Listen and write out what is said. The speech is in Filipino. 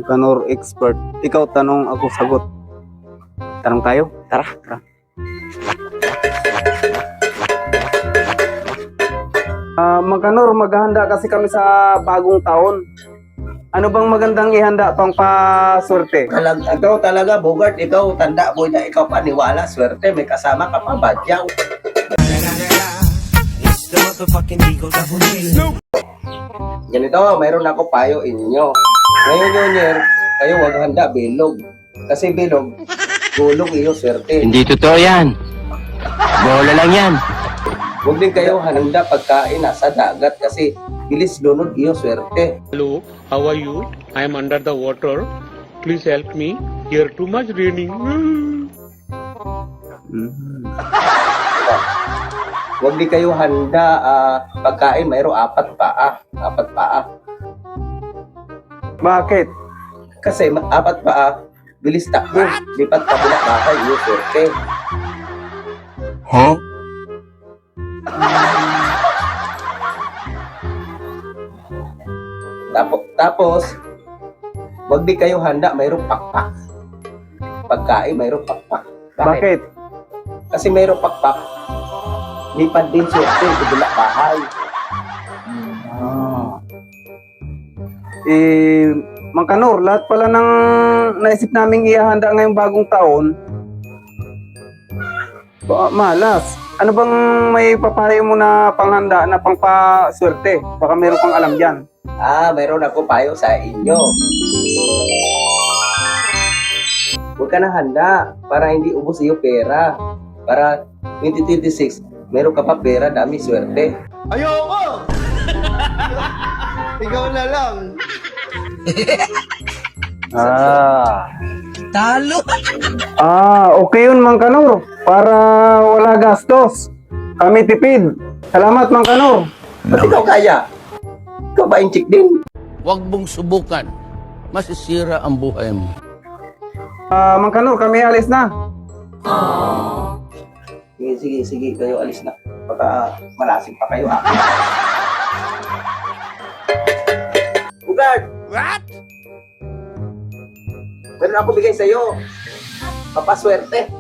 Mangkanor expert. Ikaw tanong, ako sagot. Tanong tayo? Tara, tara. Mangkanor, maghahanda kasi kami sa bagong taon. Ano bang magandang ihanda pang paswerte? Ikaw talaga, Bogart, ikaw tanda boy na ikaw paniwala, swerte, may kasama ka pa, badyaw. Ganito, mayroon ako payo inyo. Ngayon New Year, kayo wag handa bilog. Kasi bilog, gulong iyo swerte. Hindi totoo yan. Bola lang yan. Huwag din kayo handa pagkain nasa dagat kasi bilis lunod iyo swerte. Hello, how are you? I am under the water. Please help me. Here too much raining. Huwag din kayo handa pagkain mayroong apat paa. Bakit? Kasi apat paa, bilis takbo. Lipat ka bilang bakay, iyo swerte. Huh? Tapos, wag di kayo handa, mayroong pakpak. Pagkain, mayroong pakpak. Bakit? Kasi mayroong pakpak, lipad din swerte, ibula bahay. Mangkanor, lahat pala ng naisip naming ihahanda ngayong bagong taon, malas. Ano bang may papayo mo na panghanda na pangpaswerte? Baka meron kang alam dyan. Mayroon ako payo sa inyo. Huwag ka na handa para hindi ubos iyo pera. Para 2026, meron ka pa pera, dami swerte. Ayoko! Ikaw na lang. Okay yun, Mangkanor. Para wala gastos. Kami tipid. Salamat, Mangkanor. Ba't ikaw kaya? Ikaw ba inchik din? Huwag mong subukan. Masisira ang buhay mo. Mangkanor, kami alis na. Sige, kayo alis na. Baka malasing pa kayo. Bugard! What? Meron ako bigay sa'yo. Papaswerte.